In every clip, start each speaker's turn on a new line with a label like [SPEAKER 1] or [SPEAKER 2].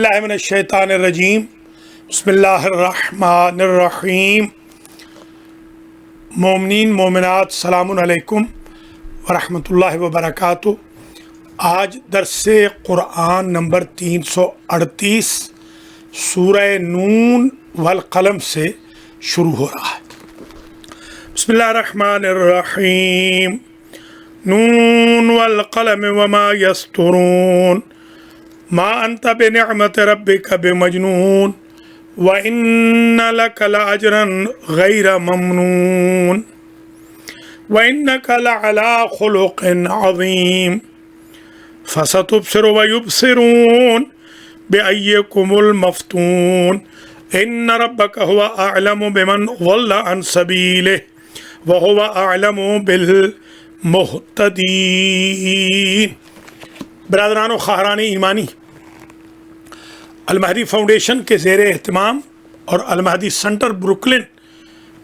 [SPEAKER 1] اللہ من الشیطان الرجیم بسم اللہ الرحمن الرحیم۔ مومنین مومنات سلام علیکم ورحمۃ اللہ وبرکاتہ۔ آج درس قرآن نمبر 338 سورہ نون والقلم سے شروع ہو رہا ہے۔ بسم اللہ الرحمن الرحیم۔ نون والقلم وما یسطرون ما انت بنعمت ربک بمجنون وان لک لاجرا غیر ممنون وانک لعلی خلق عظیم فستبصر ویبصرون بأیکم المفتون ان ربک هو اعلم بمن ضل عن سبیلہ وهو اعلم بالمہتدین۔ برادران و خواہران ایمانی، المہدی فاؤنڈیشن کے زیر اہتمام اور المہدی سنٹر بروکلن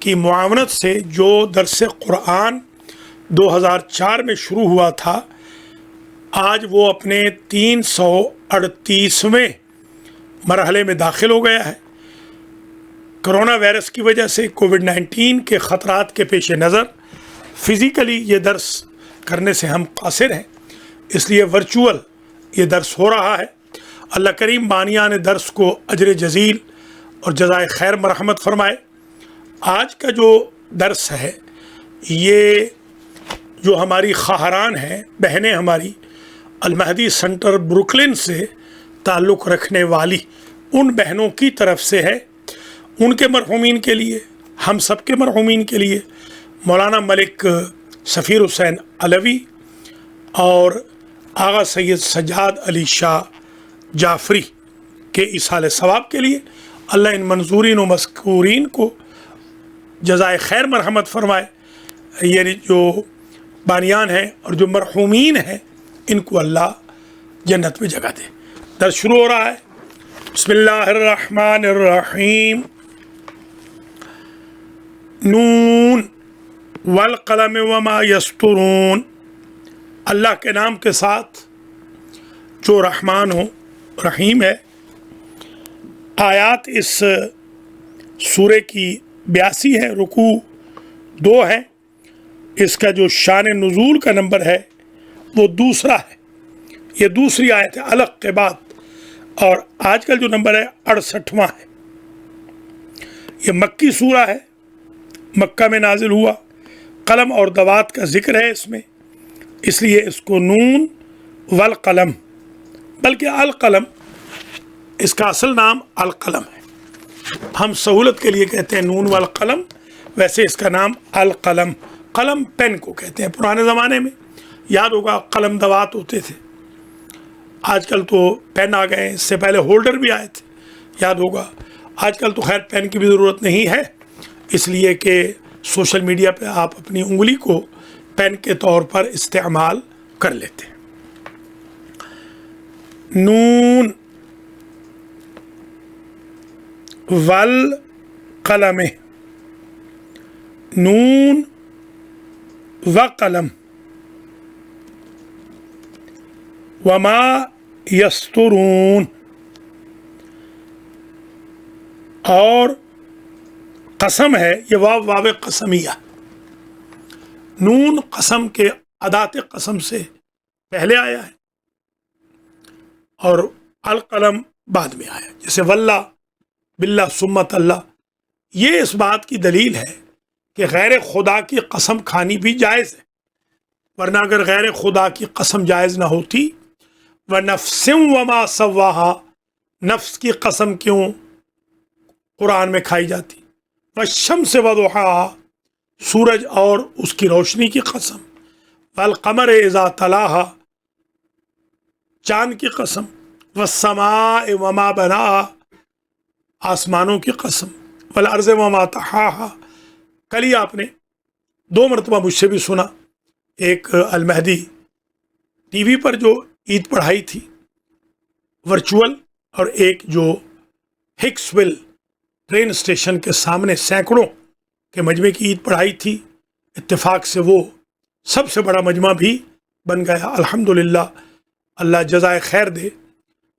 [SPEAKER 1] کی معاونت سے جو درس قرآن 2004 میں شروع ہوا تھا، آج وہ اپنے 338ویں مرحلے میں داخل ہو گیا ہے۔ کرونا وائرس کی وجہ سے کووڈ-19 کے خطرات کے پیش نظر فزیکلی یہ درس کرنے سے ہم قاصر ہیں، اس لیے ورچوئل یہ درس ہو رہا ہے۔ اللہ کریم بانیان درس کو اجر جزیل اور جزائے خیر مرحمت فرمائے۔ آج کا جو درس ہے، یہ جو ہماری خواہران ہیں، بہنیں ہماری المہدی سنٹر بروکلن سے تعلق رکھنے والی ان بہنوں کی طرف سے ہے، ان کے مرحومین کے لیے، ہم سب کے مرحومین کے لیے، مولانا ملک سفیر حسین علوی اور آغا سید سجاد علی شاہ جعفری کے ایصال ثواب کے لیے اللہ ان منظورین و مذکورین کو جزائے خیر مرحمت فرمائے۔ یعنی جو بانیان ہیں اور جو مرحومین ہیں، ان کو اللہ جنت میں جگہ دے۔ درس شروع ہو رہا ہے۔ بسم اللہ الرحمن الرحیم۔ نون والقلم وما یسطرون، اللہ کے نام کے ساتھ جو رحمان ہو رحیم ہے۔ آیات اس سورے کی 82 ہے، رکوع 2 ہے۔ اس کا جو شان نزول کا نمبر ہے وہ دوسرا ہے، یہ دوسری آیت ہے علق کے بعد، اور آج کا جو نمبر ہے 68واں ہے۔ یہ مکی سورہ ہے، مکہ میں نازل ہوا۔ قلم اور دوات کا ذکر ہے اس میں، اس لیے اس کو نون والقلم، بلکہ القلم اس کا اصل نام القلم ہے، ہم سہولت کے لیے کہتے ہیں نون والقلم، ویسے اس کا نام القلم۔ قلم پین کو کہتے ہیں، پرانے زمانے میں یاد ہوگا قلم دوات ہوتے تھے، آج کل تو پین آ گئے، اس سے پہلے ہولڈر بھی آئے تھے، یاد ہوگا۔ آج کل تو خیر پین کی بھی ضرورت نہیں ہے، اس لیے کہ سوشل میڈیا پہ آپ اپنی انگلی کو پین کے طور پر استعمال کر لیتے ہیں۔ نون والقلم، نون وقلم، وما یسطرون، اور قسم ہے، یہ واو قسمیہ، نون قسم کے ادات قسم سے پہلے آیا ہے اور القلم بعد میں آیا، جیسے واللہ باللہ سمت اللہ۔ یہ اس بات کی دلیل ہے کہ غیر خدا کی قسم کھانی بھی جائز ہے، ورنہ اگر غیر خدا کی قسم جائز نہ ہوتی، وَنَفْسٍ وَمَا سَوَّاهَا، نفس کی قسم کیوں قرآن میں کھائی جاتی؟ وَالشَّمْسِ وَضُحَاهَا، سورج اور اس کی روشنی کی قسم، وَالْقَمَرِ إِذَا تَلَاهَا، چاند کی قسم، وَالسَّمَاءِ وَمَا بَنَاهَا، آسمانوں کی قسم، وَالْأَرْضِ وَمَا طَحَاهَا۔ کل ہی آپ نے 2 مرتبہ مجھ سے بھی سنا، ایک المہدی ٹی وی پر جو عید پڑھائی تھی ورچوئل، اور ایک جو ہکسویل ٹرین اسٹیشن کے سامنے سینکڑوں کے مجمع کی عید پڑھائی تھی۔ اتفاق سے وہ سب سے بڑا مجمع بھی بن گیا، الحمدللہ، اللہ جزائے خیر دے۔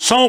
[SPEAKER 1] 100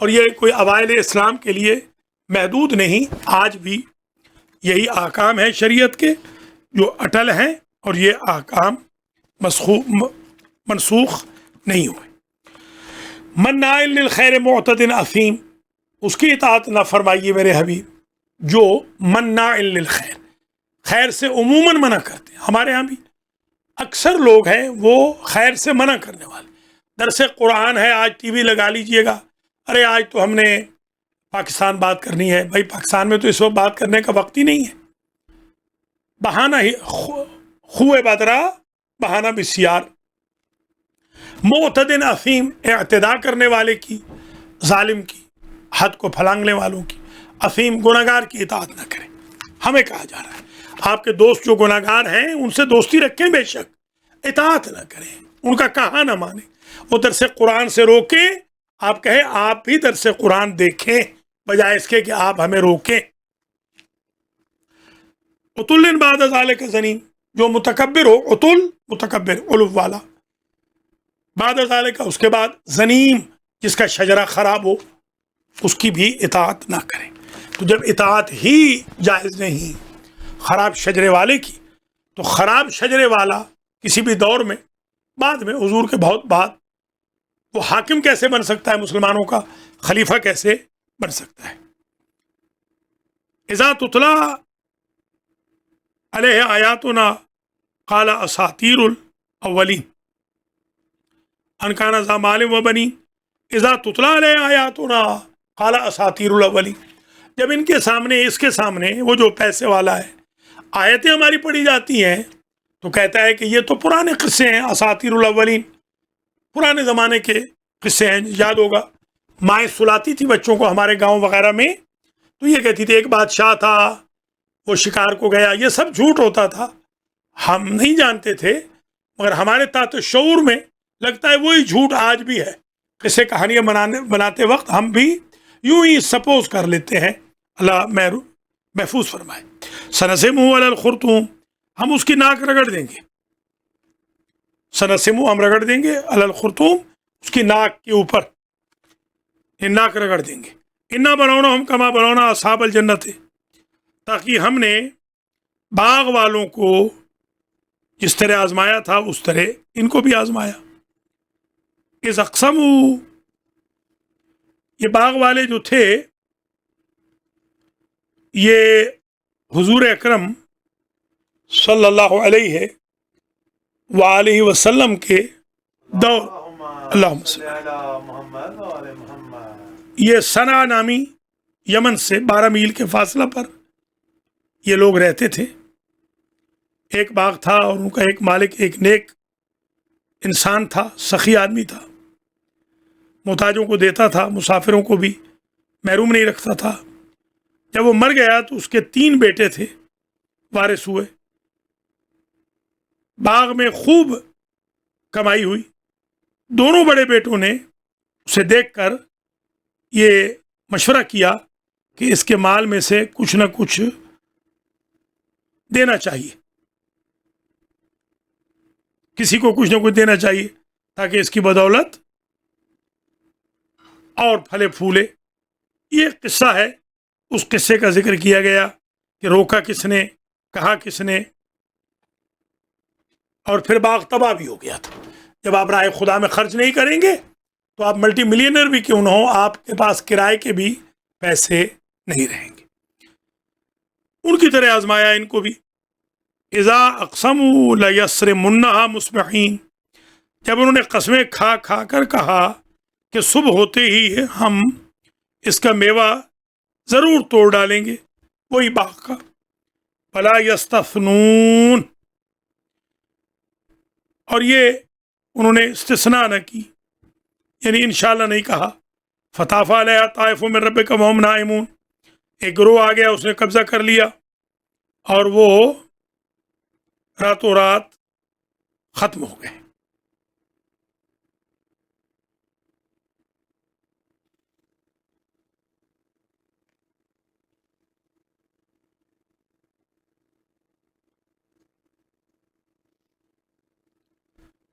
[SPEAKER 1] اور یہ کوئی اوائل اسلام کے لیے محدود نہیں، آج بھی یہی احکام ہیں شریعت کے جو اٹل ہیں، اور یہ احکام منسوخ نہیں ہوئے۔ مناع للخیر معتد اثیم، اس کی اطاعت نہ فرمائیے میرے حبیب جو مناع للخیر، خیر سے عموماً منع کرتے ہیں۔ ہمارے ہاں بھی اکثر لوگ ہیں وہ خیر سے منع کرنے والے، درس قرآن ہے آج ٹی وی لگا لیجئے گا، ارے آج تو ہم نے پاکستان بات کرنی ہے، بھائی پاکستان میں تو اس وقت بات کرنے کا وقت ہی نہیں ہے، بہانہ ہی خوہ بدرا بہانہ بسیار۔ معتدن اثیم، اعتدا کرنے والے کی، ظالم کی، حد کو پھلانگنے والوں کی، اثیم گناہگار کی اطاعت نہ کریں۔ ہمیں کہا جا رہا ہے آپ کے دوست جو گناہگار ہیں ان سے دوستی رکھیں، بے شک اطاعت نہ کریں، ان کا کہا نہ مانیں، وہ درس قرآن سے روکیں، آپ کہیں آپ بھی درس قرآن دیکھیں بجائے اس کے کہ آپ ہمیں روکیں۔ عتل بعد ذالک زنیم، جو متکبر ہو، عتل متکبر علو والا، بعد ذالک اس کے بعد زنیم جس کا شجرہ خراب ہو، اس کی بھی اطاعت نہ کریں۔ تو جب اطاعت ہی جائز نہیں خراب شجرے والے کی، تو خراب شجرے والا کسی بھی دور میں بعد میں حضور کے بہت بعد وہ حاکم کیسے بن سکتا ہے، مسلمانوں کا خلیفہ کیسے بن سکتا ہے؟ اذا تتلی علیہ آیاتنا قال اساطیر الاولین ان کان ذا مال و بنین، اذا تتلی علیہ آیاتنا قال اساطیر الاولین، جب ان کے سامنے، اس کے سامنے وہ جو پیسے والا ہے، آیتیں ہماری پڑھی جاتی ہیں تو کہتا ہے کہ یہ تو پرانے قصے ہیں، اساطیر الاولین، پرانے زمانے کے قصے ہیں۔ یاد ہوگا مائیں سلاتی تھی بچوں کو ہمارے گاؤں وغیرہ میں، تو یہ کہتی تھی ایک بادشاہ تھا، وہ شکار کو گیا، یہ سب جھوٹ ہوتا تھا، ہم نہیں جانتے تھے، مگر ہمارے تحت شعور میں لگتا ہے وہی جھوٹ آج بھی ہے۔ قصے کہانیاں بناتے وقت ہم بھی یوں ہی سپوز کر لیتے ہیں، اللہ محفوظ فرمائے۔ سنسمہ علی الخرطوم، ہم اس کی ناک رگڑ دیں گے، سنسمہ ہم رگڑ دیں گے، علی الخرطوم اس کی ناک کے اوپر، یہ ناک رگڑ دیں گے۔ انا بنونا ہم کما بنونا اصحاب الجنت، تاکہ ہم نے باغ والوں کو جس طرح آزمایا تھا اس طرح ان کو بھی آزمایا۔ اس اقسم، یہ باغ والے جو تھے یہ حضور اکرم صلی اللہ علیہ وآلہ وسلم کے دور، اللہم صلی یہ صنعا نامی یمن سے 12 میل کے فاصلہ پر یہ لوگ رہتے تھے۔ ایک باغ تھا اور ان کا ایک مالک ایک نیک انسان تھا، سخی آدمی تھا، محتاجوں کو دیتا تھا، مسافروں کو بھی محروم نہیں رکھتا تھا۔ جب وہ مر گیا تو اس کے 3 بیٹے تھے، وارث ہوئے، باغ میں خوب کمائی ہوئی۔ دونوں بڑے بیٹوں نے اسے دیکھ کر یہ مشورہ کیا کہ اس کے مال میں سے کچھ نہ کچھ دینا چاہیے، کسی کو کچھ نہ کچھ دینا چاہیے تاکہ اس کی بدولت اور پھلے پھولے۔ یہ قصہ ہے، اس قصے کا ذکر کیا گیا کہ روکا کس نے، کہا کس نے، اور پھر باغ تباہ بھی ہو گیا تھا۔ جب آپ راہ خدا میں خرچ نہیں کریں گے تو آپ ملٹی ملینئر بھی کیوں نہ ہو، آپ کے پاس کرائے کے بھی پیسے نہیں رہیں گے۔ ان کی طرح آزمایا ان کو بھی۔ اذا اقسموا لیصرمنها مصبحین، جب انہوں نے قسمیں کھا کھا کر کہا کہ صبح ہوتے ہی ہم اس کا میوہ ضرور توڑ ڈالیں گے، وہی باغ کا۔ فلا یستثنون، اور یہ انہوں نے استثناء نہ کی، یعنی انشاءاللہ نہیں کہا۔ فطاف علیہا طائف من ربک وہم نائمون، ایک گروہ آ گیا، اس نے قبضہ کر لیا اور وہ راتوں رات ختم ہو گئے۔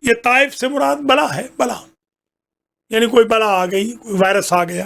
[SPEAKER 1] یہ طائف سے مراد بلا ہے، بلا یعنی کوئی بلا آ گئی، کوئی وائرس آ گیا۔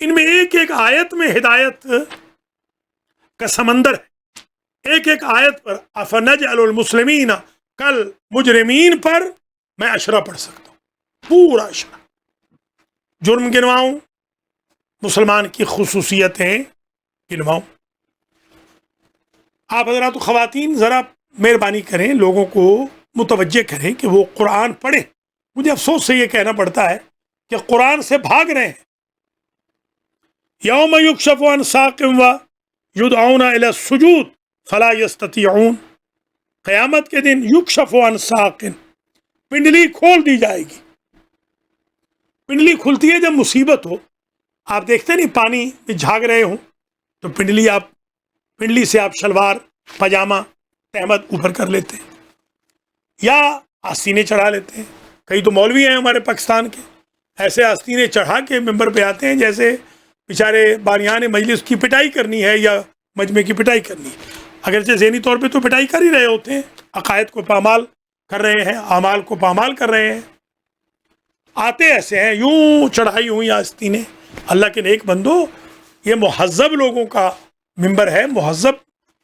[SPEAKER 1] ان میں ایک ایک آیت میں ہدایت کا سمندر ہے. ایک ایک آیت پر افنجعل المسلمین کل مجرمین پر میں اشرا پڑھ سکتا ہوں، پورا اشرا، جرم گنواؤں، مسلمان کی خصوصیتیں گنواؤں. آپ حضرات خواتین ذرا مہربانی کریں، لوگوں کو متوجہ کریں کہ وہ قرآن پڑھیں. مجھے افسوس سے یہ کہنا پڑتا ہے کہ قرآن سے بھاگ رہے ہیں. یوم یکشف عن ساق و یدعون الی السجود فلا یستطیعون. قیامت کے دن یکشف عن ساق، پنڈلی کھول دی جائے گی. پنڈلی کھلتی ہے جب مصیبت ہو. آپ دیکھتے نہیں پانی میں جھاگ رہے ہوں تو پنڈلی سے آپ شلوار پاجامہ تہمت اوپر کر لیتے ہیں یا آستینیں چڑھا لیتے ہیں. کئی تو مولوی ہیں ہمارے پاکستان کے، ایسے آستینیں چڑھا کے ممبر پہ آتے ہیں جیسے بیچارے بانیان مجلس کی پٹائی کرنی ہے یا مجمع کی پٹائی کرنی ہے. اگرچہ ذہنی طور پہ تو پٹائی کر ہی رہے ہوتے ہیں، عقائد کو پامال کر رہے ہیں، اعمال کو پامال کر رہے ہیں. آتے ایسے ہیں، یوں چڑھائی ہوئی آستینیں. اللہ کے نیک بندو، یہ مہذب لوگوں کا ممبر ہے، مہذب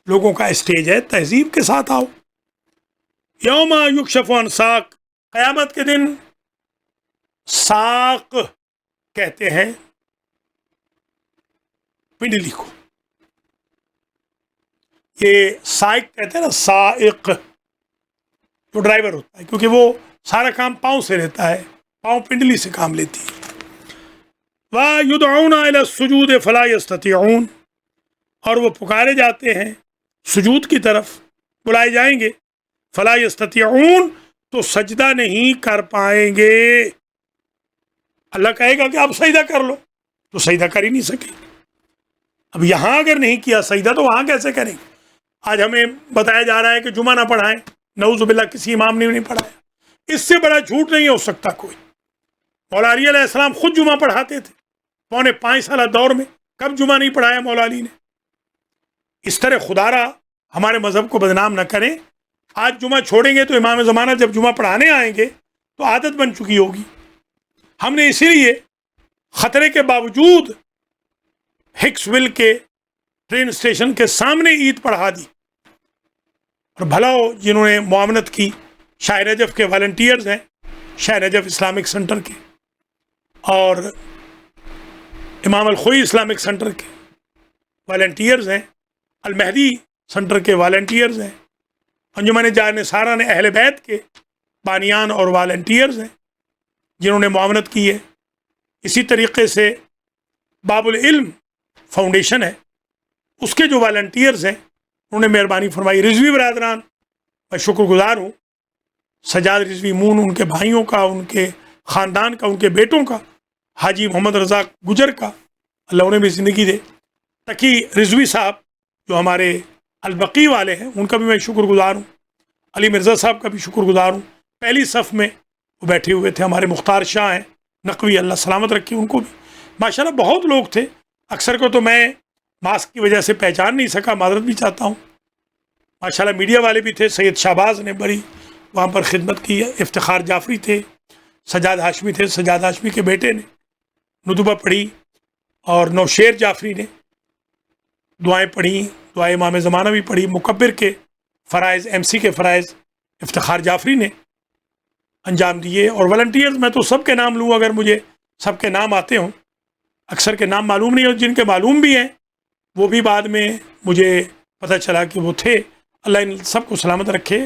[SPEAKER 1] لوگوں کا اسٹیج ہے، تہذیب کے ساتھ آؤ. یوم یکشف عن ساق، قیامت کے دن ساق کہتے ہیں پنڈلی کو. یہ سائق کہتے ہیں نا، سائق جو ڈرائیور ہوتا ہے، کیونکہ وہ سارا کام پاؤں سے لیتا ہے، پاؤں پنڈلی سے کام لیتی ہے. وَيُدْعَوْنَ إِلَى السُّجُودِ فَلَا يَسْتَطِيعُونَ، اور وہ پکارے جاتے ہیں سجود کی طرف، بلائے جائیں گے. فَلَا يَسْتَطِيعُونَ، تو سجدہ نہیں کر پائیں گے. اللہ کہے گا کہ آپ سجدہ کر لو، تو سجدہ کر ہی نہیں سکے. اب یہاں اگر نہیں کیا سجدہ تو وہاں کیسے کریں گے؟ آج ہمیں بتایا جا رہا ہے کہ جمعہ نہ پڑھائیں، نعوذ باللہ کسی امام نے نہیں پڑھایا. اس سے بڑا جھوٹ نہیں ہو سکتا کوئی. مولا علی علیہ السلام خود جمعہ پڑھاتے تھے 4.25 سالہ دور میں. کب جمعہ نہیں پڑھایا مولا علی نے؟ اس طرح خدا را ہمارے مذہب کو بدنام نہ کریں. آج جمعہ چھوڑیں گے تو امام زمانہ جب جمعہ پڑھانے آئیں گے تو عادت بن چکی ہوگی. ہم نے اسی لیے خطرے کے باوجود ہکس ویل کے ٹرین اسٹیشن کے سامنے عید پڑھا دی. اور بھلا ہو جنہوں نے معاونت کی، شاہ نجف کے والنٹیئرز ہیں، شاہ نجف اسلامک سینٹر کے اور امام الخوئی اسلامک سینٹر کے والنٹیئرز ہیں، المہدی سینٹر کے والنٹیئرز ہیں، انجمن جان نثارہ نے اہل بیت کے بانیان اور والنٹیئرز ہیں جنہوں نے معاونت کی ہے. اسی طریقے سے باب العلم فاؤنڈیشن ہے، اس کے جو والنٹیئرز ہیں انہوں نے مہربانی فرمائی. رضوی برادران، میں شکر گزار ہوں، سجاد رضوی مون، ان کے بھائیوں کا، ان کے خاندان کا، ان کے بیٹوں کا، حاجی محمد رضا گجر کا، اللہ انہیں بھی زندگی دے. تقی رضوی صاحب جو ہمارے البقی والے ہیں، ان کا بھی میں شکر گزار ہوں. علی مرزا صاحب کا بھی شکر گزار ہوں. پہلی صف میں وہ بیٹھے ہوئے تھے. ہمارے مختار شاہ ہیں نقوی، اللہ سلامت رکھے ان کو بھی. ماشاءاللہ بہت لوگ تھے. اکثر کو تو میں ماسک کی وجہ سے پہچان نہیں سکا، معذرت بھی چاہتا ہوں. ماشاءاللہ میڈیا والے بھی تھے. سید شہباز نے بڑی وہاں پر خدمت کی. افتخار جعفری تھے، سجاد ہاشمی تھے، سجاد ہاشمی کے بیٹے نے ندبہ پڑھی، اور نوشیر جعفری نے دعائیں پڑھی، دعائیں امام زمانہ بھی پڑھی. مکبر کے فرائض، ایم سی کے فرائض افتخار جعفری نے انجام دیے. اور والنٹیئرز میں تو سب کے نام لوں اگر مجھے سب کے نام آتے ہوں. اکثر کے نام معلوم نہیں ہو، جن کے معلوم بھی ہیں وہ بھی بعد میں مجھے پتہ چلا کہ وہ تھے. اللہ ان سب کو سلامت رکھے.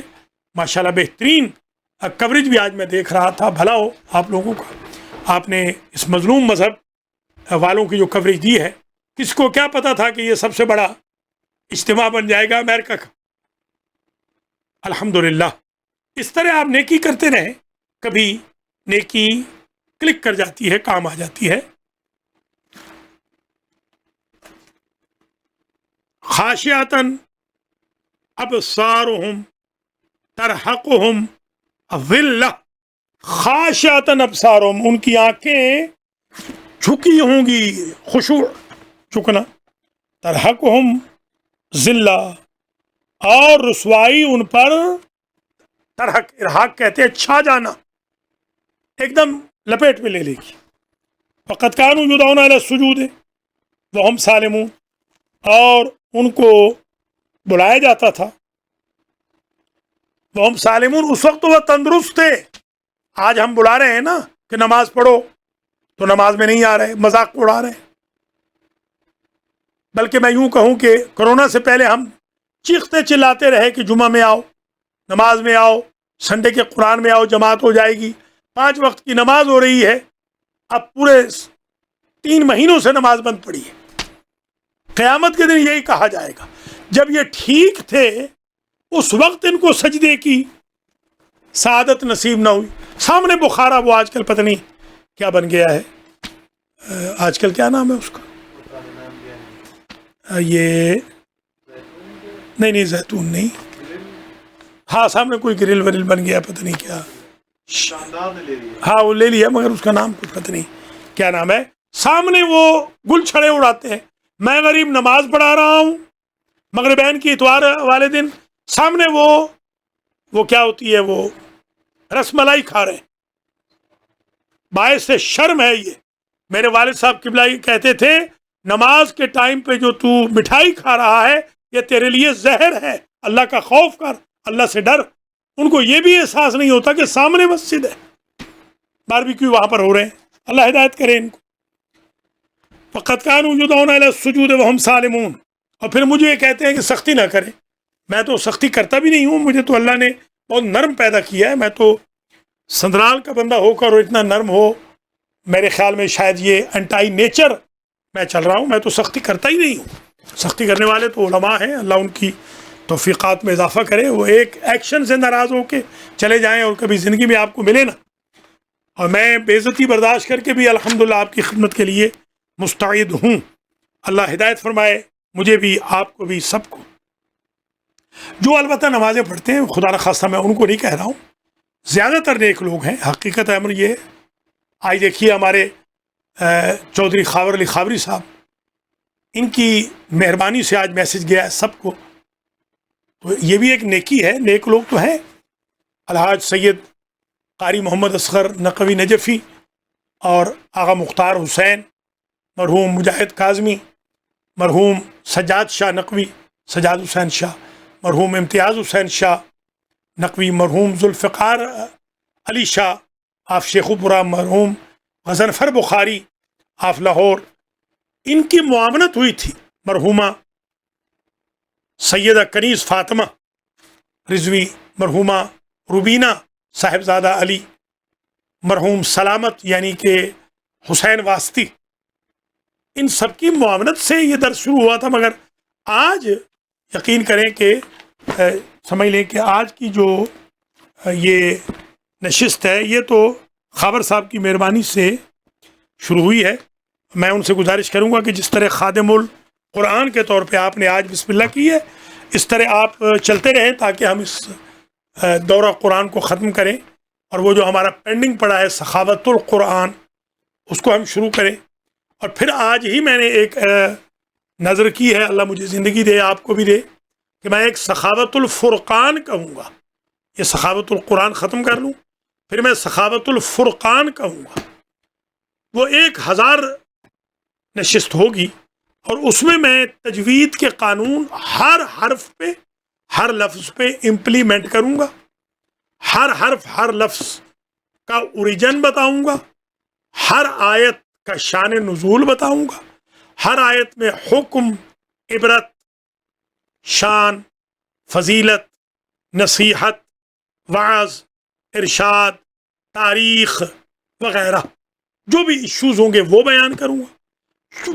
[SPEAKER 1] ماشاءاللہ بہترین کوریج بھی آج میں دیکھ رہا تھا. بھلا ہو آپ لوگوں کا، آپ نے اس مظلوم مذہب والوں کی جو کوریج دی ہے. کس کو کیا پتا تھا کہ یہ سب سے بڑا اجتماع بن جائے گا امریکہ کا. الحمدللہ. اس طرح آپ نیکی کرتے رہیں، کبھی نیکی کلک کر جاتی ہے، کام آ جاتی ہے. خاشعتاً ابصارهم ترحقهم ذلہ. خاشعتاً ابصارهم، ان کی آنکھیں جھکی ہوں گی، خشوع، جھکنا. ترحقهم ذلہ، اور رسوائی ان پر، ترحق ارحاق کہتے ہیں چھا جانا، ایک دم لپیٹ میں لے لے گی. فقط کانوا یدعون الی السجود وہم سالمون، اور ان کو بلایا جاتا تھا وہم سالمون، اس وقت وہ تندرست تھے. آج ہم بلا رہے ہیں نا کہ نماز پڑھو تو نماز میں نہیں آ رہے، مذاق اڑا رہے ہیں. بلکہ میں یوں کہوں کہ کرونا سے پہلے ہم چیختے چلاتے رہے کہ جمعہ میں آؤ، نماز میں آؤ، سنڈے کے قرآن میں آؤ، جماعت ہو جائے گی، 5 وقت کی نماز ہو رہی ہے. اب پورے 3 مہینوں سے نماز بند پڑی ہے. قیامت کے دن یہی کہا جائے گا جب یہ ٹھیک تھے اس وقت ان کو سجدے کی سعادت نصیب نہ ہوئی. سامنے بخارا، وہ آج کل پتہ نہیں کیا بن گیا ہے، آج کل کیا نام ہے اس کا، یہ نہیں زیتون نہیں، ہاں سامنے کوئی گرل ورل بن گیا، پتہ نہیں کیا، ہاں وہ لے لیا مگر اس کا نام کچھ پتہ نہیں کیا نام ہے. سامنے وہ گل چھڑے اڑاتے ہیں. میں غریب نماز پڑھا رہا ہوں مغربین کی اتوار والے دن، سامنے وہ کیا ہوتی ہے، وہ رس ملائی کھا رہے ہیں. باعث شرم ہے یہ. میرے والد صاحب قبلہ کہتے تھے نماز کے ٹائم پہ جو تو مٹھائی کھا رہا ہے یہ تیرے لیے زہر ہے، اللہ کا خوف کر، اللہ سے ڈر. ان کو یہ بھی احساس نہیں ہوتا کہ سامنے مسجد ہے، باربیکیو وہاں پر ہو رہے ہیں. اللہ ہدایت کرے ان کو. فقط کانوا یدعون الی السجود وہم سالمون. اور پھر مجھے یہ کہتے ہیں کہ سختی نہ کریں. میں تو سختی کرتا بھی نہیں ہوں، مجھے تو اللہ نے بہت نرم پیدا کیا ہے. میں تو سندرال کا بندہ ہو کر اور اتنا نرم ہو، میرے خیال میں شاید یہ انٹائی نیچر میں چل رہا ہوں. میں تو سختی کرتا ہی نہیں ہوں. سختی کرنے والے تو علماء ہیں، اللہ ان کی توفیقات میں اضافہ کرے. وہ ایک ایکشن سے ناراض ہو کے چلے جائیں اور کبھی زندگی میں آپ کو ملے نا. اور میں بے عزتی برداشت کر کے بھی الحمدللہ آپ کی خدمت کے لیے مستعد ہوں. اللہ ہدایت فرمائے مجھے بھی، آپ کو بھی، سب کو. جو البتہ نمازیں پڑھتے ہیں خدا نخواستہ میں ان کو نہیں کہہ رہا ہوں، زیادہ تر نیک لوگ ہیں. حقیقت امر یہ، آج دیکھیے ہمارے چودھری خاور علی خاوری صاحب، ان کی مہربانی سے آج میسج گیا ہے سب کو، تو یہ بھی ایک نیکی ہے. نیک لوگ تو ہیں. الحاج سید قاری محمد اصغر نقوی نجفی اور آغا مختار حسین، مرحوم مجاہد کاظمی، مرحوم سجاد شاہ نقوی، سجاد حسین شاہ، مرحوم امتیاز حسین شاہ نقوی، مرحوم ذوالفقار علی شاہ آف شیخو پورہ، مرحوم غضنفر بخاری آف لاہور. ان کی معاونت ہوئی تھی مرحومہ سیدہ کنیز فاطمہ رضوی، مرحومہ روبینہ صاحبزادہ علی، مرحوم سلامت یعنی کہ حسین واسطی. ان سب کی معاونت سے یہ درس شروع ہوا تھا. مگر آج یقین کریں کہ سمجھ لیں کہ آج کی جو یہ نشست ہے یہ تو خاور صاحب کی مہربانی سے شروع ہوئی ہے. میں ان سے گزارش کروں گا کہ جس طرح خادم القرآن کے طور پہ آپ نے آج بسم اللہ کی ہے، اس طرح آپ چلتے رہیں تاکہ ہم اس دورہ قرآن کو ختم کریں، اور وہ جو ہمارا پینڈنگ پڑا ہے سخاوت القرآن اس کو ہم شروع کریں. اور پھر آج ہی میں نے ایک نظر کی ہے، اللہ مجھے زندگی دے آپ کو بھی دے، کہ میں ایک سخاوت الفرقان کہوں گا. یہ سخاوت القرآن ختم کر لوں پھر میں سخاوت الفرقان کہوں گا. وہ 1000 نشست ہوگی اور اس میں تجوید کے قانون ہر حرف پہ، ہر لفظ پہ امپلیمنٹ کروں گا. ہر حرف، ہر لفظ کا اوریجن بتاؤں گا. ہر آیت کا شان نزول بتاؤں گا. ہر آیت میں حکم، عبرت، شان، فضیلت، نصیحت، وعظ، ارشاد، تاریخ وغیرہ جو بھی ایشوز ہوں گے وہ بیان کروں گا.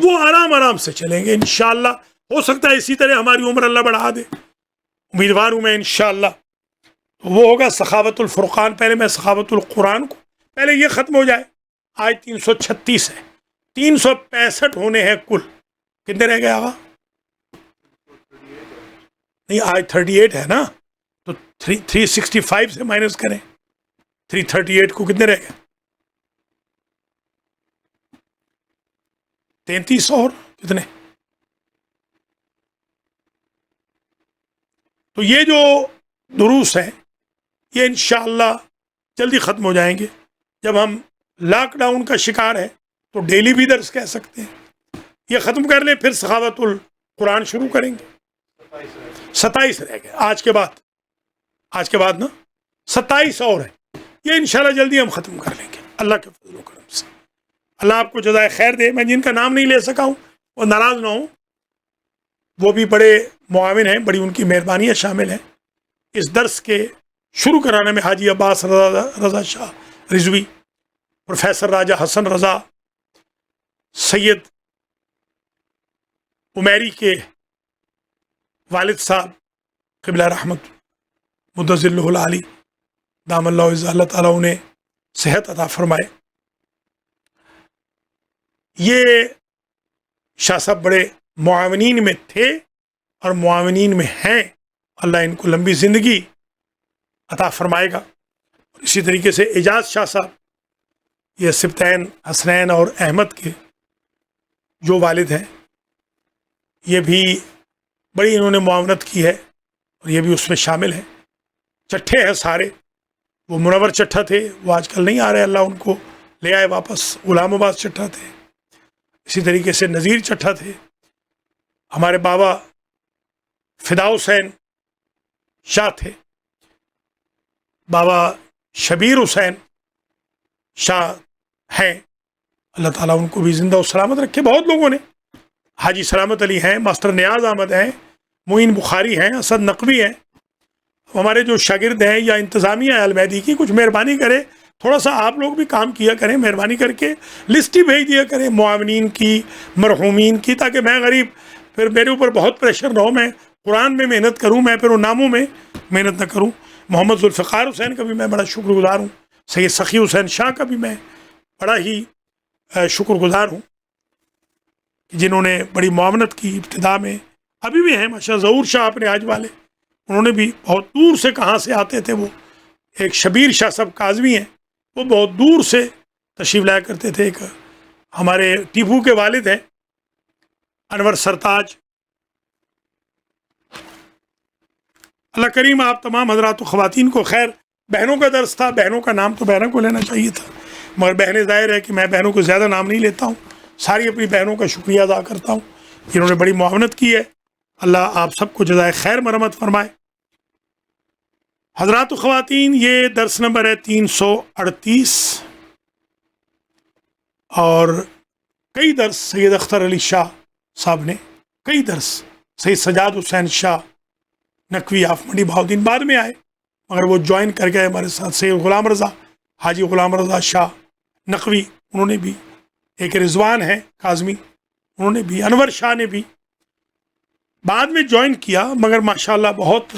[SPEAKER 1] وہ آرام آرام سے چلیں گے انشاءاللہ. ہو سکتا ہے اسی طرح ہماری عمر اللہ بڑھا دے، امیدوار ہوں میں انشاءاللہ. وہ ہوگا سخاوت الفرقان. پہلے میں سخاوت القرآن کو، پہلے یہ ختم ہو جائے. آج 336 ہے، 365 ہونے ہیں کل. کتنے رہ گئے آقا؟ نہیں آج 38 ہے نا، تو 365 سے مائنس کریں. 338 کو کتنے رہ گئے؟ 33 اور کتنے؟ تو یہ جو دروس ہیں یہ انشاءاللہ جلدی ختم ہو جائیں گے. جب ہم لاک ڈاؤن کا شکار ہے تو ڈیلی بھی درس کہہ سکتے ہیں. یہ ختم کر لیں پھر سخاوت القرآن شروع کریں گے. 27 رہ گئے آج کے بعد نا 27 اور ہیں. یہ انشاءاللہ جلدی ہم ختم کر لیں گے اللہ کے فضل و کرم سے. اللہ آپ کو جزائے خیر دے. میں جن کا نام نہیں لے سکا ہوں وہ ناراض نہ ہوں، وہ بھی بڑے معاون ہیں، بڑی ان کی مہربانیاں شامل ہیں اس درس کے شروع کرانے میں. حاجی عباس رضا شاہ رضوی، پروفیسر راجہ حسن رضا، سید عمیری کے والد صاحب قبلہ رحمت مدظل العالی دام اللہ عز، اللہ تعالیٰ انہیں صحت عطا فرمائے. یہ شاہ صاحب بڑے معاونین میں تھے اور معاونین میں ہیں. اللہ ان کو لمبی زندگی عطا فرمائے گا. اسی طریقے سے اعجاز شاہ صاحب، یہ سبتین حسنین اور احمد کے جو والد ہیں، یہ بھی بڑی انہوں نے معاونت کی ہے اور یہ بھی اس میں شامل ہیں. چٹھے ہیں سارے. وہ منور چٹھا تھے، وہ آج کل نہیں آ رہے، اللہ ان کو لے آئے واپس. غلام آباد چٹھا تھے، اسی طریقے سے نذیر چٹھا تھے. ہمارے بابا فدا حسین شاہ تھے، بابا شبیر حسین شاہ ہیں. اللہ تعالیٰ ان کو بھی زندہ و سلامت رکھے. بہت لوگوں نے، حاجی سلامت علی ہیں، ماسٹر نیاز احمد ہیں، معین بخاری ہیں، اسد نقوی ہیں. ہمارے جو شاگرد ہیں یا انتظامیہ ہے المہدی کی، کچھ مہربانی کرے تھوڑا سا آپ لوگ بھی کام کیا کریں، مہربانی کر کے لسٹ ہی بھیج دیا کریں معاونین کی، مرحومین کی، تاکہ میں غریب پھر میرے اوپر بہت پریشر نہ ہو. میں قرآن میں محنت کروں، میں پھر ان ناموں میں محنت نہ کروں. محمد ذوالفقار حسین کا بھی میں بڑا شکر گزار ہوں. سید سخی حسین شاہ کا بھی میں بڑا ہی شکر گزار ہوں، جنہوں نے بڑی معاونت کی ابتدا میں. ابھی بھی ہیں ماشاء ظہور شاہ اپنے آج والے، انہوں نے بھی بہت دور سے، کہاں سے آتے تھے وہ. ایک شبیر شاہ صاحب کاظمی ہیں، وہ بہت دور سے تشریف لایا کرتے تھے. ایک ہمارے ٹیپو کے والد ہیں انور سرتاج. اللہ کریم آپ تمام حضرات و خواتین کو. خیر بہنوں کا درس تھا، بہنوں کا نام تو بہنوں کو لینا چاہیے تھا، مگر بہنیں ظاہر ہے کہ میں بہنوں کو زیادہ نام نہیں لیتا ہوں. ساری اپنی بہنوں کا شکریہ ادا کرتا ہوں جنہوں نے بڑی معاونت کی ہے. اللہ آپ سب کو جزائے خیر مرحمت فرمائے. حضرات و خواتین، یہ درس نمبر ہے 338 اور کئی درس سید اختر علی شاہ صاحب نے، کئی درس سید سجاد حسین شاہ نقوی آف منڈی بہاؤدین بعد میں آئے مگر وہ جوائن کر گئے ہمارے ساتھ. سید غلام رضا، حاجی غلام رضا شاہ نقوی، انہوں نے بھی. ایک رضوان ہے کاظمی، انہوں نے بھی. انور شاہ نے بھی بعد میں جوائن کیا مگر ماشاءاللہ بہت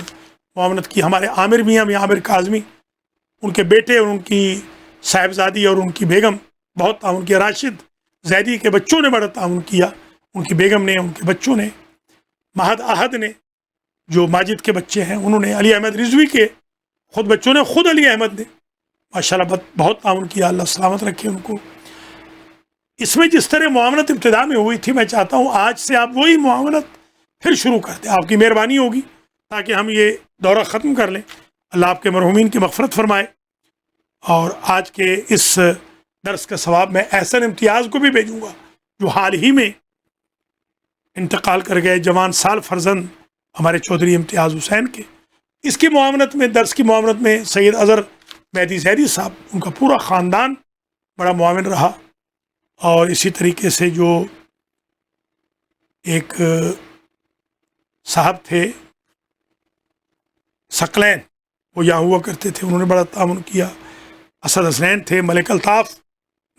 [SPEAKER 1] معاونت کی. ہمارے عامر میاں عامر کاظمی، ان کے بیٹے اور ان کی صاحبزادی اور ان کی بیگم بہت تعاون کیا. راشد زیدی کے بچوں نے بڑا تعاون کیا، ان کی بیگم نے، ان کے بچوں نے. مہد احد نے جو ماجد کے بچے ہیں، انہوں نے. علی احمد رضوی کے خود بچوں نے، خود علی احمد نے ماشاءاللہ بہت تعاون کیا. اللہ سلامت رکھے ان کو. اس میں جس طرح معاونت ابتدا میں ہوئی تھی، میں چاہتا ہوں آج سے آپ وہی معاونت پھر شروع کر دیں. آپ کی مہربانی ہوگی تاکہ ہم یہ دورہ ختم کر لیں. اللہ آپ کے مرحومین کی مغفرت فرمائے. اور آج کے اس درس کا ثواب میں احسن امتیاز کو بھی بھیجوں گا، جو حال ہی میں انتقال کر گئے جوان سال فرزند ہمارے چودھری امتیاز حسین کے. اس کی معاونت میں، درس کی معاونت میں سید اظہر مہدی زیدی صاحب، ان کا پورا خاندان بڑا معاون رہا. اور اسی طریقے سے جو ایک صاحب تھے ثقلین، وہ یہاں ہوا کرتے تھے، انہوں نے بڑا تعاون کیا. اسد حسنین تھے، ملک الطاف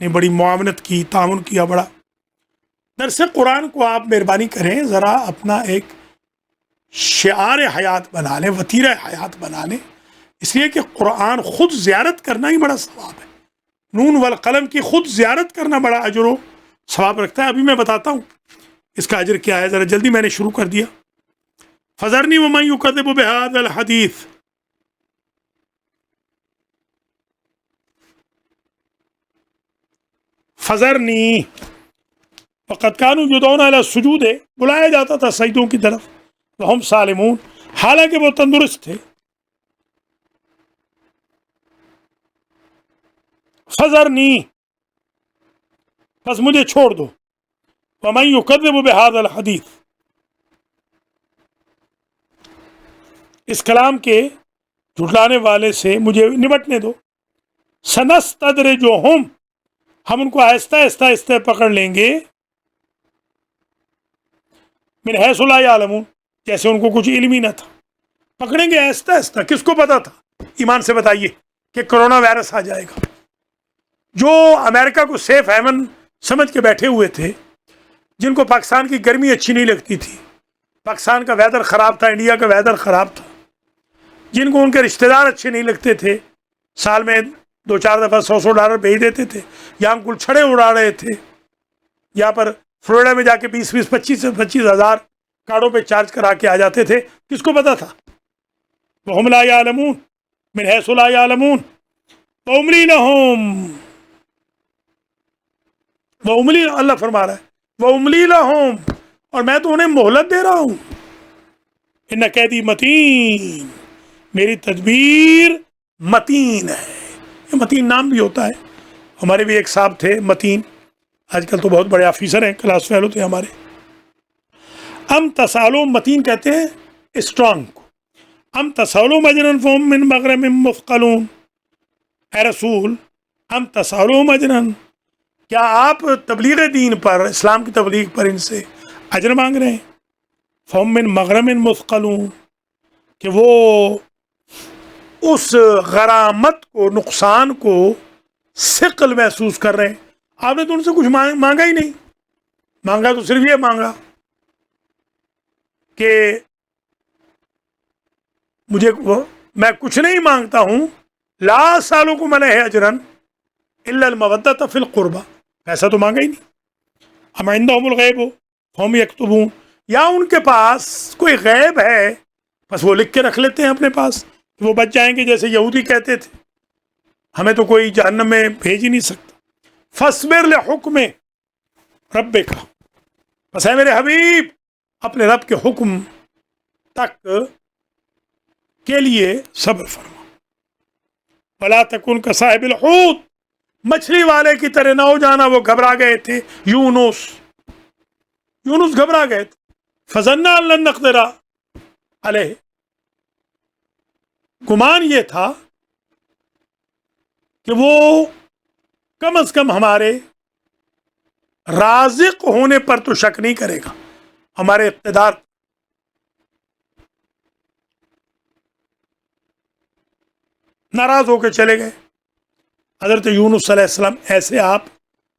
[SPEAKER 1] نے بڑی معاونت کی، تعاون کیا بڑا. درس قرآن کو آپ مہربانی کریں ذرا اپنا ایک شعار حیات بنا لیں، وتیرہ حیات بنا لیں، اس لیے کہ قرآن خود زیارت کرنا ہی بڑا ثواب ہے. نون والقلم کی خود زیارت کرنا بڑا اجر و ثواب رکھتا ہے. ابھی میں بتاتا ہوں اس کا اجر کیا ہے، ذرا جلدی، میں نے شروع کر دیا. فذرنی ومن یکذب بہذا الحدیث، فذرنی فقد کانوا یدعون الی السجود، بلایا جاتا تھا سجدوں کی طرف. وہم سالمون، حالانکہ وہ تندرست تھے. فذرنی، بس مجھے چھوڑ دو. وَمَن يُكَذِّبُ بِهَذَا الْحَدِيثِ، اس کلام کے جھٹلانے والے سے مجھے نمٹنے دو. سَنَسْتَدْرِجُهُمْ، ہم ان کو آہستہ آہستہ آہستہ پکڑ لیں گے. مِنْ حَيْثُ لَا يَعْلَمُونَ، جیسے ان کو کچھ علم ہی نہ تھا. پکڑیں گے آہستہ آہستہ. کس کو پتا تھا؟ ایمان سے بتائیے کہ کرونا وائرس آ جائے گا. جو امریکہ کو سیف ہیون سمجھ کے بیٹھے ہوئے تھے، جن کو پاکستان کی گرمی اچھی نہیں لگتی تھی، پاکستان کا ویدر خراب تھا، انڈیا کا ویدر خراب تھا، جن کو ان کے رشتہ دار اچھے نہیں لگتے تھے، سال میں 2-4 دفعہ $100 بھیج دیتے تھے، یہاں گل چھڑے اڑا رہے تھے، یہاں پر فلوریڈا میں جا کے 25 ہزار کارڈوں پہ چارج کرا کے آ جاتے تھے. کس کو پتا تھا؟ وَهُمْ لَا يَعْلَمُونَ مِنْ حَيْثُ لَا يَعْلَمُونَ وَأُمْلِي لَهُمْ. وَأُمْلِي، اللہ فرما رہا ہے وَأُمْلِي لَهُمْ، اور میں تو انہیں مہلت دے رہا ہوں. ان قیدی متین، میری تدبیر متین ہے. یہ متین نام بھی ہوتا ہے. ہمارے بھی ایک صاحب تھے متین، آج کل تو بہت بڑے آفیسر ہیں، کلاس فیلو تھے ہمارے. ام تسالو، متین کہتے ہیں اسٹرانگ کو. ام تسالو مجرن فہم من مغرم مثقلون، اے رسول ام تسالو مجرن، کیا آپ تبلیغ دین پر، اسلام کی تبلیغ پر ان سے اجر مانگ رہے ہیں؟ فہم من مغرم مثقلون، کہ وہ اس غرامت کو، نقصان کو ثقل محسوس کر رہے ہیں. آپ نے تو ان سے کچھ مانگا ہی نہیں. مانگا تو صرف یہ مانگا کہ میں کچھ نہیں مانگتا ہوں. لا سالکم علیہ اجرن الا المودۃ فی القربہ، پیسہ تو مانگا ہی نہیں. ام عندہم الغیب فہم یکتبون، یا ان کے پاس کوئی غیب ہے بس وہ لکھ کے رکھ لیتے ہیں اپنے پاس کہ وہ بچ جائیں گے، جیسے یہودی کہتے تھے ہمیں تو کوئی جہنم میں بھیج ہی نہیں سکتا. فاصبر لحکم ربک، بس ہے میرے حبیب اپنے رب کے حکم تک کے لیے صبر فرما. ولا تکن کصاحب الحوت، مچھلی والے کی طرح نہ ہو جانا. وہ گھبرا گئے تھے، یونس گھبرا گئے تھے. فظنّا ان لن نقدر علیہ، گمان یہ تھا کہ وہ کم از کم ہمارے رازق ہونے پر تو شک نہیں کرے گا، ہمارے اقتدار. ناراض ہو کے چلے گئے. حضرت یونس علیہ السلام، ایسے آپ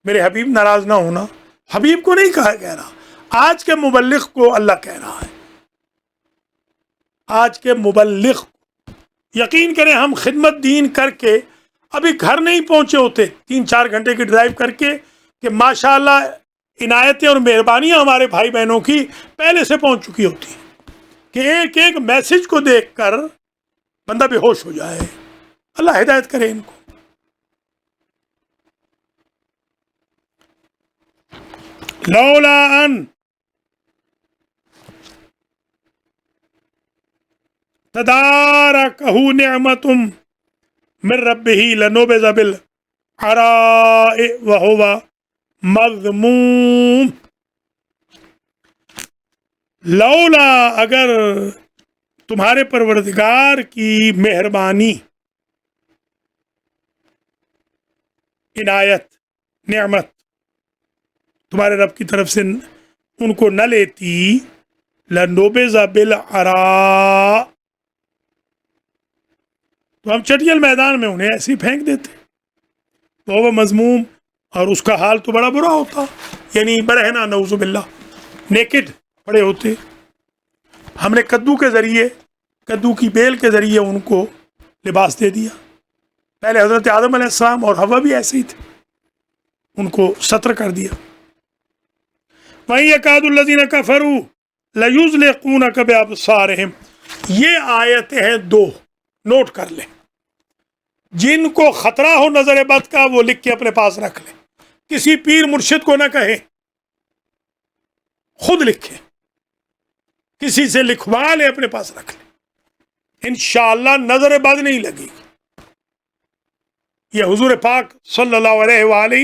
[SPEAKER 1] میرے حبیب ناراض نہ ہونا. حبیب کو نہیں کہہ رہا، آج کے مبلغ کو اللہ کہہ رہا ہے. آج کے مبلغ، یقین کریں ہم خدمت دین کر کے ابھی گھر نہیں پہنچے ہوتے 3-4 گھنٹے کی ڈرائیو کر کے کہ ماشاءاللہ عنایتیں اور مہربانیاں ہمارے بھائی بہنوں کی پہلے سے پہنچ چکی ہوتی ہیں کہ ایک ایک میسج کو دیکھ کر بندہ بے ہوش ہو جائے. اللہ ہدایت کرے ان کو. لولا ان تدارکہ نعمت من ربہ لنبذ بالعراء وہو مذموم. لولا، اگر تمہارے پروردگار کی مہربانی، عنایت، نعمت تمہارے رب کی طرف سے ان کو نہ لیتی، لنبذ بالعراء، تو ہم چٹیل میدان میں انہیں ایسے ہی پھینک دیتے. تو وہ مذموم، اور اس کا حال تو بڑا برا ہوتا، یعنی برہنہ، نعوذ باللہ، نیکڈ پڑے ہوتے. ہم نے کدو کے ذریعے، کدو کی بیل کے ذریعے ان کو لباس دے دیا. پہلے حضرت آدم علیہ السلام اور حوا بھی ایسے ہی تھے، ان کو ستر کر دیا. وَإِن يَكَادُ الَّذِينَ كَفَرُوا لَيُزْلِقُونَكَ بِأَبْصَارِهِمْ. یہ آیتیں ہیں 2، نوٹ کر لیں. جن کو خطرہ ہو نظر بد کا وہ لکھ کے اپنے پاس رکھ لیں. کسی پیر مرشد کو نہ کہیں، خود لکھیں، کسی سے لکھوا لیں، اپنے پاس رکھ لیں. انشاءاللہ نظر بد نہیں لگے گی. یہ حضور پاک صلی اللہ علیہ وآلہ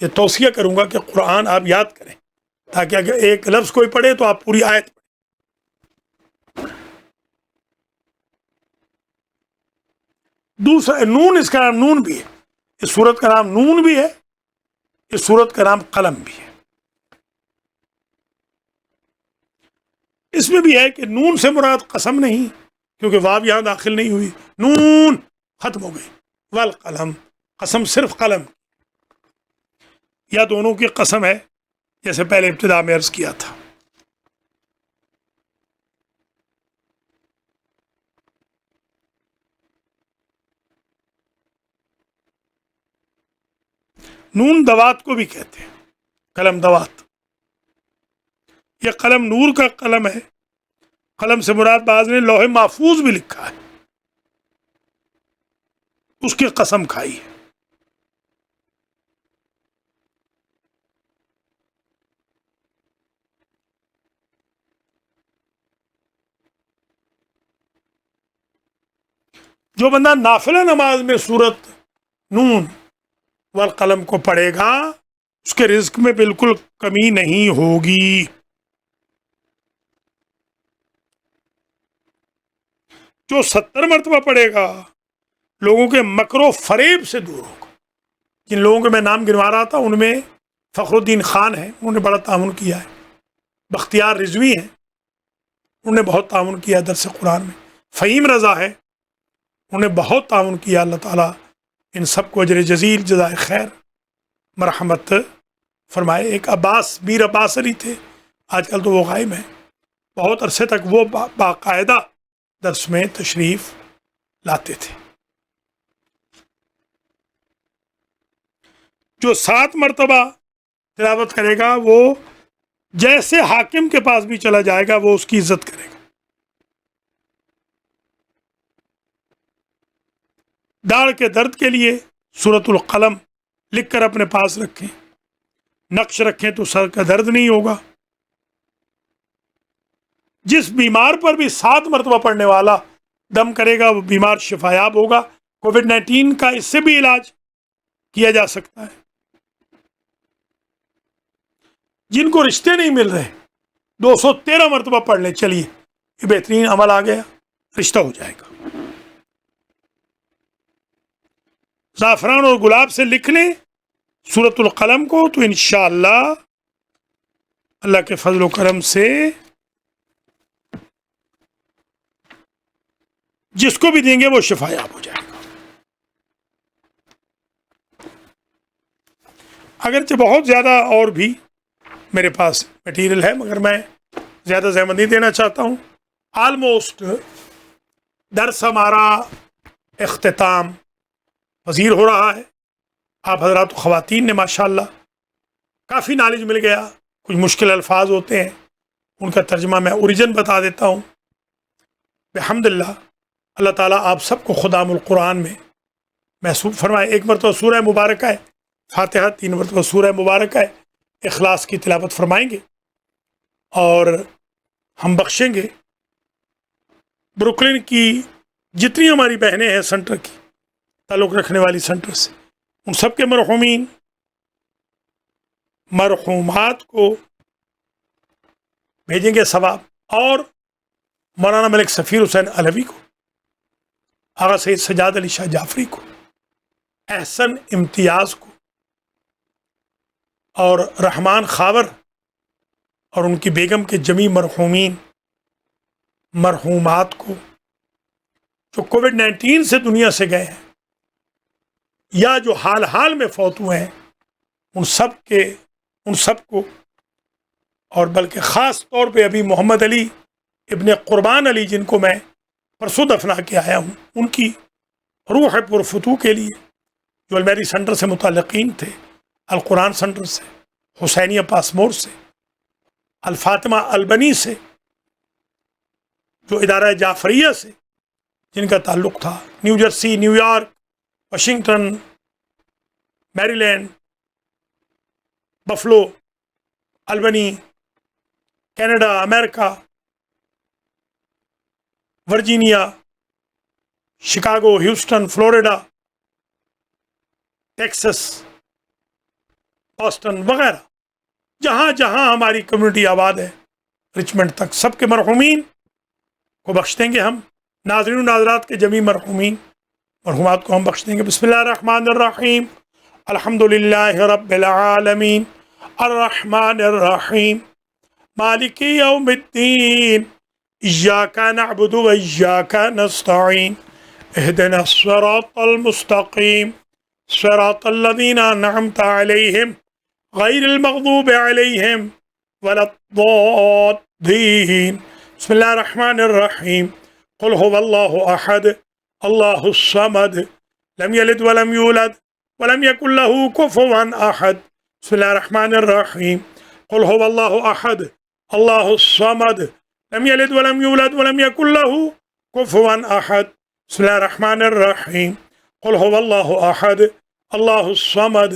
[SPEAKER 1] یہ توصیہ کروں گا کہ قرآن آپ یاد کریں، تاکہ اگر ایک لفظ کوئی پڑھے تو آپ پوری آیت پڑھیں۔ دوسرا نون، اس کا نام نون بھی ہے، اس سورت کا نام نون بھی ہے، اس سورت کا نام قلم بھی ہے۔ اس میں بھی ہے کہ نون سے مراد قسم نہیں، کیونکہ واو یہاں داخل نہیں ہوئی، نون ختم ہو گئی، والقلم قسم صرف قلم، یا دونوں کی قسم ہے، جیسے پہلے ابتدا میں عرض کیا تھا۔ نون دوات کو بھی کہتے ہیں، قلم دوات۔ یہ قلم نور کا قلم ہے، قلم سے مراد بعض نے لوح محفوظ بھی لکھا ہے، اس کی قسم کھائی ہے۔ جو بندہ نافلہ نماز میں سورت نون والقلم کو پڑھے گا، اس کے رزق میں بالکل کمی نہیں ہوگی۔ جو 70 مرتبہ پڑھے گا، لوگوں کے مکر و فریب سے دور ہوگا۔ جن لوگوں کے میں نام گنوا رہا تھا، ان میں فخر الدین خان ہے، انہوں نے بڑا تعاون کیا ہے، بختیار رضوی ہیں، انہوں نے بہت تعاون کیا درس قرآن میں، فہیم رضا ہے، انہوں نے بہت تعاون کیا۔ اللہ تعالیٰ ان سب کو اجر جزیل جزائے خیر مرحمت فرمائے۔ ایک عباس، میر عباس علی تھے، آج کل تو وہ غائب ہیں، بہت عرصے تک وہ باقاعدہ درس میں تشریف لاتے تھے۔ جو 7 مرتبہ تلاوت کرے گا، وہ جیسے حاکم کے پاس بھی چلا جائے گا، وہ اس کی عزت کرے گا۔ داڑھ کے درد کے لیے سورۃ القلم لکھ کر اپنے پاس رکھیں، نقش رکھیں تو سر کا درد نہیں ہوگا۔ جس بیمار پر بھی 7 مرتبہ پڑھنے والا دم کرے گا، وہ بیمار شفا یاب ہوگا۔ کووڈ-19 کا اس سے بھی علاج کیا جا سکتا ہے۔ جن کو رشتے نہیں مل رہے، 213 مرتبہ پڑھ لیں، چلیے یہ بہترین عمل آ گیا، رشتہ ہو جائے گا۔ زعفران اور گلاب سے لکھ لیں سورۃ القلم کو، تو انشاءاللہ اللہ کے فضل و کرم سے جس کو بھی دیں گے وہ شفا یاب ہو جائے گا۔ اگرچہ بہت زیادہ اور بھی میرے پاس میٹیریل ہے، مگر میں زیادہ زحمت نہیں دینا چاہتا ہوں۔ آلموسٹ درس ہمارا اختتام پذیر ہو رہا ہے۔ آپ حضرات خواتین نے ماشاءاللہ کافی نالج مل گیا۔ کچھ مشکل الفاظ ہوتے ہیں، ان کا ترجمہ میں اوریجن بتا دیتا ہوں۔ بحمداللہ اللہ تعالیٰ آپ سب کو خدام القرآن میں محسوب فرمائے۔ 1 مرتبہ سورہ مبارکہ ہے فاتحہ، 3 مرتبہ سورہ مبارکہ ہے اخلاص کی تلاوت فرمائیں گے، اور ہم بخشیں گے۔ بروکلن کی جتنی ہماری بہنیں ہیں سنٹر کی تعلق رکھنے والی سنٹر سے، ان سب کے مرحومین مرحومات کو بھیجیں گے ثواب، اور مولانا ملک سفیر حسین علوی کو، آغا سید سجاد علی شاہ جعفری کو، احسن امتیاز کو، اور رحمان خاور اور ان کی بیگم کے جمیع مرحومین مرحومات کو جو کووڈ-19 سے دنیا سے گئے ہیں یا جو حال حال میں فوت ہوئے ہیں، ان سب کو، اور بلکہ خاص طور پہ ابھی محمد علی ابن قربان علی، جن کو میں پرسوں دفنا کے آیا ہوں، ان کی روح پرفتوح کے لیے، جو المیری سنٹر سے متعلقین تھے، القرآن سنٹر سے، حسینیہ پاسمور سے، الفاطمہ البنی سے، جو ادارہ جعفریہ سے جن کا تعلق تھا، New Jersey, New York, Washington, Maryland, Buffalo, Albany, Canada, امریکہ، Virginia, Chicago, Houston, Florida, Texas, Boston وغیرہ جہاں جہاں ہماری کمیونٹی آباد ہے رچمنڈ تک سب کے مرحومین کو بخش دیں گے ہم. ناظرین و ناظرات کے جمیع مرحومات کو ہم بخش دیں گے. بسم اللہ الرحمن الرحیم. الحمد للہ رب العالمین الرحمن الرحیم مالک یوم الدین ایاک نعبد و ایاک نستعین اہدنا الصراط المستقیم صراط الذین انعمت علیہم غیر المغضوب علیہم ولا الضالین. بسم اللہ الرحمن الرحیم. قل هو اللہ احد اللہ الصمد لم یلد ولم یولد ولم یکن له کفوا احد. بسم اللہ الرحمن الرحیم. قل هو اللہ احد اللہ الصمد لم یلد ولم یولد ولم یکن له کفوا احد. بسم اللہ الرحمن الرحیم. قل هو اللہ احد اللہ الصمد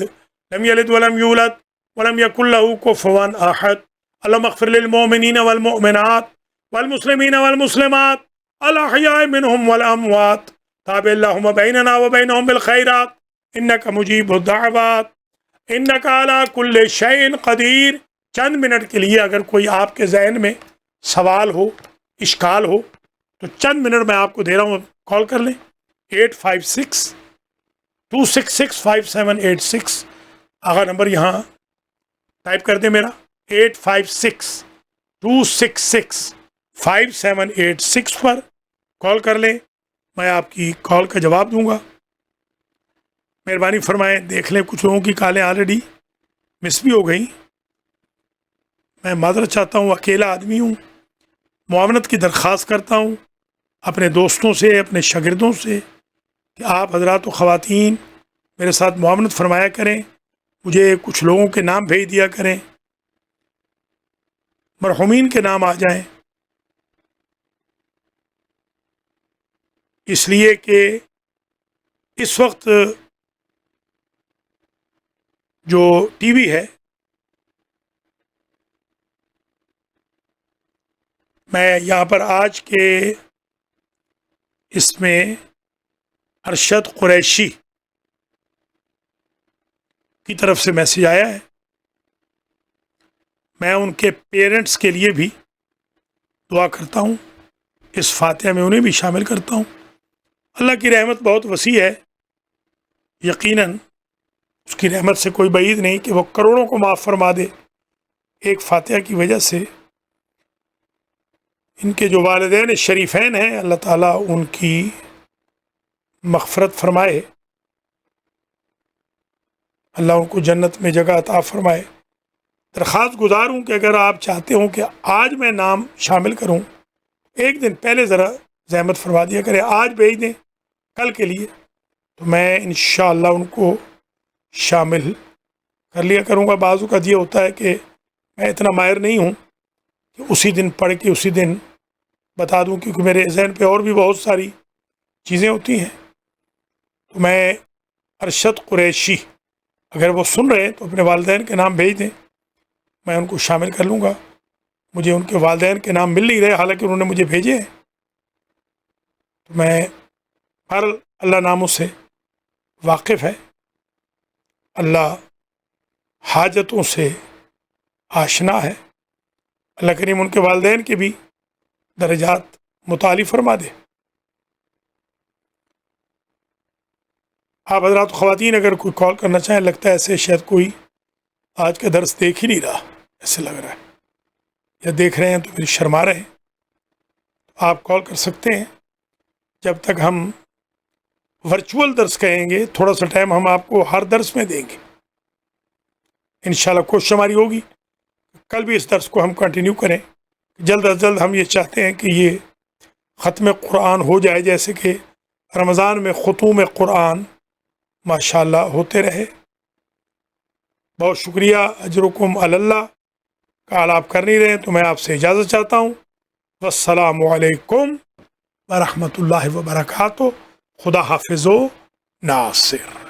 [SPEAKER 1] لم یلد ولم یولد ولم یکن له کفوا احد. اللهم اغفر للمؤمنین والمؤمنات والمسلمین والمسلمات الاحیاء منهم والاموات تابع اللهم بیننا وبینهم بالخیرات انک مجیب الدعوات انک علی کل شیء قدیر. چند منٹ کے لیے اگر کوئی آپ کے ذہن میں سوال ہو اشکال ہو تو چند منٹ میں آپ کو دے رہا ہوں, کال کر لیں 856-266-5786. آغا نمبر یہاں ٹائپ کر دیں میرا 856-266-5786 پر کال کر لیں. میں آپ کی کال کا جواب دوں گا. مہربانی فرمائیں دیکھ لیں, کچھ لوگوں کی کالیں آلریڈی مس بھی ہو گئیں. میں معذرت چاہتا ہوں, اکیلا آدمی ہوں. معاونت کی درخواست کرتا ہوں اپنے دوستوں سے, اپنے شاگردوں سے کہ آپ حضرات و خواتین میرے ساتھ معاونت فرمایا کریں. مجھے کچھ لوگوں کے نام بھیج دیا کریں, مرحومین کے نام آ جائیں, اس لیے کہ اس وقت جو ٹی وی ہے میں یہاں پر آج کے اس میں ارشد قریشی کی طرف سے میسیج آیا ہے. میں ان کے پیرنٹس کے لیے بھی دعا کرتا ہوں, اس فاتحہ میں انہیں بھی شامل کرتا ہوں. اللہ کی رحمت بہت وسیع ہے, یقیناً اس کی رحمت سے کوئی بعید نہیں کہ وہ کروڑوں کو معاف فرما دے ایک فاتحہ کی وجہ سے. ان کے جو والدین شریفین ہیں اللہ تعالیٰ ان کی مغفرت فرمائے, اللہ ان کو جنت میں جگہ عطا فرمائے. درخواست گزار ہوں کہ اگر آپ چاہتے ہوں کہ آج میں نام شامل کروں, ایک دن پہلے ذرا زحمت فرما دیا کریں, آج بھیج دیں کل کے لیے, تو میں انشاءاللہ ان کو شامل کر لیا کروں گا. بعض اوقات یہ ہوتا ہے کہ میں اتنا ماہر نہیں ہوں کہ اسی دن پڑھ کے اسی دن بتا دوں, کیونکہ میرے ذہن پہ اور بھی بہت ساری چیزیں ہوتی ہیں. تو میں ارشد قریشی اگر وہ سن رہے ہیں تو اپنے والدین کے نام بھیج دیں, میں ان کو شامل کر لوں گا. مجھے ان کے والدین کے نام مل نہیں رہے, حالانکہ انہوں نے مجھے بھیجے ہیں. تو میں ہر اللہ ناموں سے واقف ہے, اللہ حاجتوں سے آشنا ہے. اللہ کریم ان کے والدین کے بھی درجات متعالی فرما دے. آپ حضرات خواتین اگر کوئی کال کرنا چاہیں, لگتا ہے ایسے شاید کوئی آج کا درس دیکھ ہی نہیں رہا, ایسے لگ رہا ہے, یا دیکھ رہے ہیں تو پھر شرما رہے ہیں, تو آپ کال کر سکتے ہیں. جب تک ہم ورچوئل درس کہیں گے تھوڑا سا ٹائم ہم آپ کو ہر درس میں دیں گے انشاءاللہ. کوشش ہماری ہوگی کل بھی اس درس کو ہم کنٹینیو کریں. جلد از جلد ہم یہ چاہتے ہیں کہ یہ ختم قرآن ہو جائے, جیسے کہ رمضان میں ختوم قرآن ماشاءاللہ ہوتے رہے. بہت شکریہ, اجرکم علی اللہ. کال آپ کر نہیں رہے تو میں آپ سے اجازت چاہتا ہوں. والسلام علیکم ورحمۃ اللہ وبرکاتہ. خدا حافظ و ناصر.